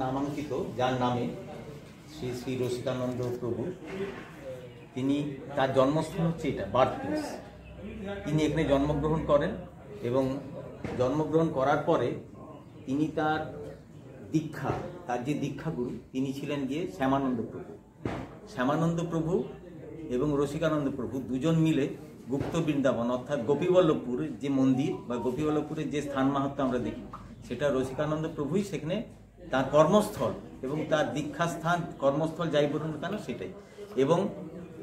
নামাঙ্কিত যার নামে শ্রী শ্রী রসিকানন্দ প্রভু, তিনি তার জন্মস্থান হচ্ছে এটা বার্থ প্লেস। তিনি এখানে জন্মগ্রহণ করেন এবং জন্মগ্রহণ করার পরে তিনি তার দীক্ষা, তার যে দীক্ষাগুরু তিনি ছিলেন গিয়ে শ্যামানন্দ প্রভু। শ্যামানন্দ প্রভু এবং রসিকানন্দ প্রভু দুজন মিলে গুপ্ত বৃন্দাবন অর্থাৎ গোপীবল্লভপুর যে মন্দির বা গোপীবল্লভপুরের যে স্থান মাহাত্ম্য আমরা দেখি, সেটা রসিকানন্দ প্রভুই সেখানে তার কর্মস্থল এবং তার দীক্ষাস্থান কর্মস্থল যাই বলুন কেন সেটাই। এবং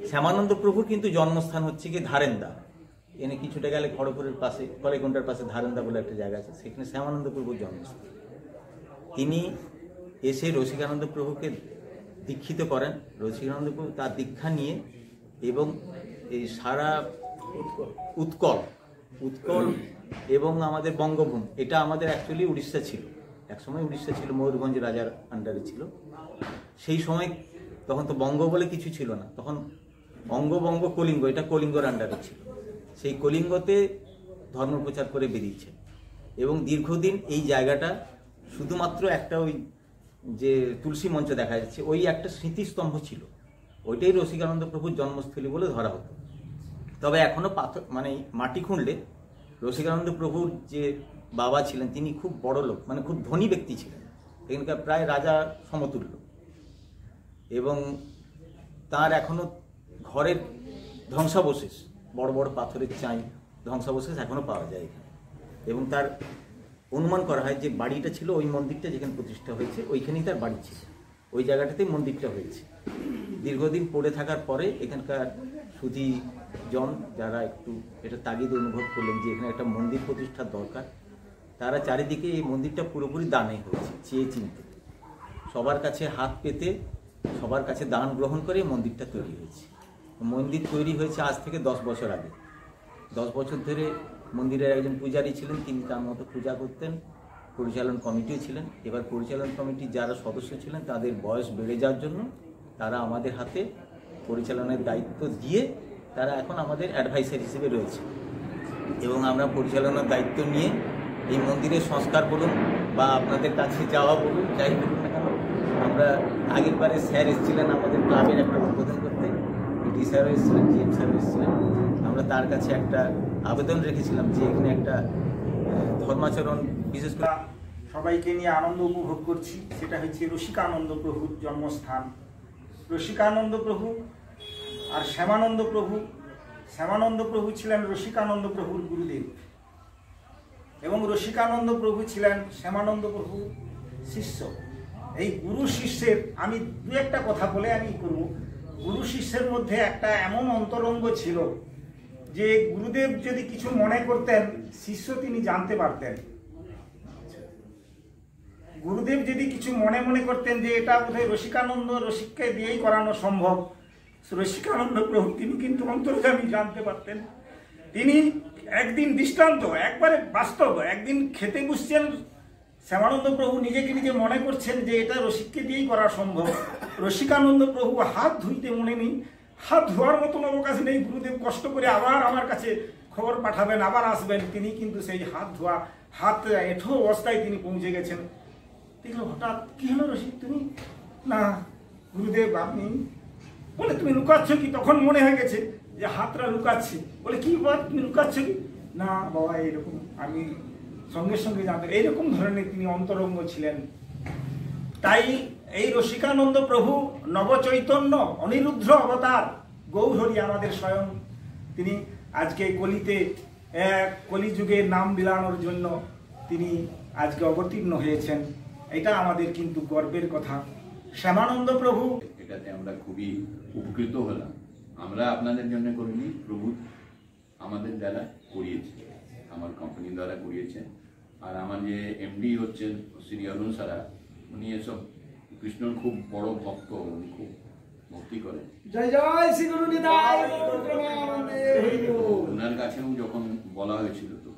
শ্যামানন্দ প্রভুর কিন্তু জন্মস্থান হচ্ছে কি ধারেন্দা, এনে কিছুটা গেলে খড়গপুরের পাশে কলেকুণ্ডার পাশে ধারেন্দা বলে একটা জায়গা আছে, সেখানে শ্যামানন্দ প্রভুর জন্মস্থান। তিনি এসে রসিকানন্দ প্রভুকে দীক্ষিত করেন। রসিকানন্দ প্রভু তার দীক্ষা নিয়ে এবং এই সারা উৎকল এবং আমাদের বঙ্গভূমি, এটা আমাদের অ্যাকচুয়ালি উড়িষ্যা ছিল, একসময় উড়িষ্যা ছিল, ময়ূরভঞ্জ রাজার আন্ডারে ছিল সেই সময়। তখন তো বঙ্গ বলে কিছু ছিল না, তখন অঙ্গবঙ্গ কলিঙ্গ, এটা কলিঙ্গর আন্ডারে ছিল। সেই কলিঙ্গতে ধর্মপ্রচার করে বেরিয়েছে এবং দীর্ঘদিন এই জায়গাটা শুধুমাত্র একটা ওই যে তুলসী মঞ্চ দেখা যাচ্ছে ওই একটা স্মৃতিস্তম্ভ ছিল, ওইটাই রসিকানন্দ প্রভুর জন্মস্থলী বলে ধরা হতো। তবে এখনো পাথর মানে মাটি খুঁড়লে রসিকানন্দ প্রভুর যে বাবা ছিলেন তিনি খুব বড় লোক, মানে খুব ধনী ব্যক্তি ছিলেন, এখানকার প্রায় রাজা সমতুল্য। এবং তার এখনো ঘরের ধ্বংসাবশেষ, বড় বড় পাথরের চাই ধ্বংসাবশেষ এখনো পাওয়া যায় এখানে। এবং তার অনুমান করা হয় যে বাড়িটা ছিল ওই মন্দিরটা যেখানে প্রতিষ্ঠা হয়েছে ওইখানেই তার বাড়ি ছিল, ওই জায়গাটাতেই মন্দিরটা হয়েছে। দীর্ঘদিন পড়ে থাকার পরে এখানকার সুধী জন যারা একটু এটা তাগিদ অনুভব করলেন যে এখানে একটা মন্দির প্রতিষ্ঠার দরকার, তারা চারিদিকে এই মন্দিরটা পুরোপুরি দানে হয়েছে, চেয়ে চিনতে সবার কাছে হাত পেতে সবার কাছে দান গ্রহণ করে মন্দিরটা তৈরি হয়েছে। মন্দির তৈরি হয়েছে আজ থেকে 10 বছর আগে। 10 বছর ধরে মন্দিরের একজন পূজারী ছিলেন, তিনি তার মতো পূজা করতেন, পরিচালন কমিটিও ছিলেন। এবার পরিচালন কমিটির যারা সদস্য ছিলেন তাদের বয়স বেড়ে যাওয়ার জন্য তারা আমাদের হাতে পরিচালনার দায়িত্ব দিয়ে তারা এখন আমাদের অ্যাডভাইসার হিসেবে রয়েছে এবং আমরা পরিচালনার দায়িত্ব নিয়ে এই মন্দিরের সংস্কার বলুন বা আপনাদের কাছে যাওয়া বলুন, যাই বলুন না কেন, আমরা আগের বারে স্যার এসেছিলেন আমাদের ক্লাবের একটা উদ্বোধন করতে, পিটি স্যারও এসেছিলেন, জিএম স্যারও এসেছিলেন। আমরা তার কাছে একটা আবেদন রেখেছিলাম যে এখানে একটা ধর্মাচরণ, বিশেষ করে সবাইকে নিয়ে আনন্দ উপভোগ করছি, সেটা হচ্ছে রসিকানন্দ প্রভুর জন্মস্থান। রসিকানন্দ প্রভু আর শ্যামানন্দ প্রভু, শ্যামানন্দ প্রভু ছিলেন রসিকানন্দ প্রভুর গুরুদেব এবং রসিকানন্দ প্রভু ছিলেন শ্যামানন্দ প্রভুর শিষ্য। এই গুরু শিষ্যের আমি দু একটা কথা বলে আমি করব। গুরু শিষ্যের মধ্যে একটা এমন অন্তরঙ্গ ছিল যে গুরুদেব যদি কিছু মনে করতেন শিষ্য তিনি জানতে পারতেন। গুরুদেব যদি কিছু মনে মনে করতেন যে এটা বোধহয় রসিকানন্দ রসিককে দিয়েই করানো সম্ভব, রসিকানন্দ প্রভু তিনি কিন্তু অন্তর্যামী জানতে পারতেন। তিনি একদিন দৃষ্টান্ত, একবারে বাস্তব, একদিন খেতে বসছেন, শ্যামানন্দ প্রভু নিজেকে নিজে মনে করছেন যে এটা রসিককে দিয়েই করা সম্ভব। রসিকানন্দ প্রভু হাত ধুইতে মনে নেই, হাত ধোয়ার মতন অবকাশ নেই, গুরুদেব কষ্ট করে আবার আমার কাছে খবর পাঠাবেন, আবার আসবেন, তিনি কিন্তু সেই হাত ধোয়া হাত এঁঠো অবস্থায় তিনি পৌঁছে গেছেন। দেখলো হঠাৎ কি হলো রসিক, তুমি না গুরুদেব আপনি, বলে তুমি লুকাচ্ছ কি? তখন মনে হয়ে গেছে যে হাতটা লুকাচ্ছি। বলে কি বাবা তুমি লুকাচ্ছ কি? না বাবা এইরকম, আমি সঙ্গে সঙ্গে জানতে, এইরকম ধরনের তিনি অন্তরঙ্গ ছিলেন। তাই এই রসিকানন্দ প্রভু নবচৈতন্য অনিরুদ্ধ অবতার গৌরহরি আমাদের স্বয়ং, তিনি আজকে কলিতে কলিযুগে নাম বিলানোর জন্য তিনি আজকে অবতীর্ণ হয়েছেন। এটা আমাদের কিন্তু গর্বের কথা। শ্যামানন্দ প্রভু, এটাতে আমরা খুবই উপকৃত হলাম। আমরা আপনাদের জন্য করিনি, প্রভু আমাদের দ্বারা করিয়েছে, আমার কোম্পানি দ্বারা করিয়েছে। আর আমার যে এমডি হচ্ছেন শ্রী অরুণ সারা, উনি এসব কৃষ্ণর খুব বড় ভক্ত, উনি খুব ভক্তি করেন। জয় জয় শ্রী গুরু নিতাই। ওনার কাছেও যখন বলা হয়েছিল তো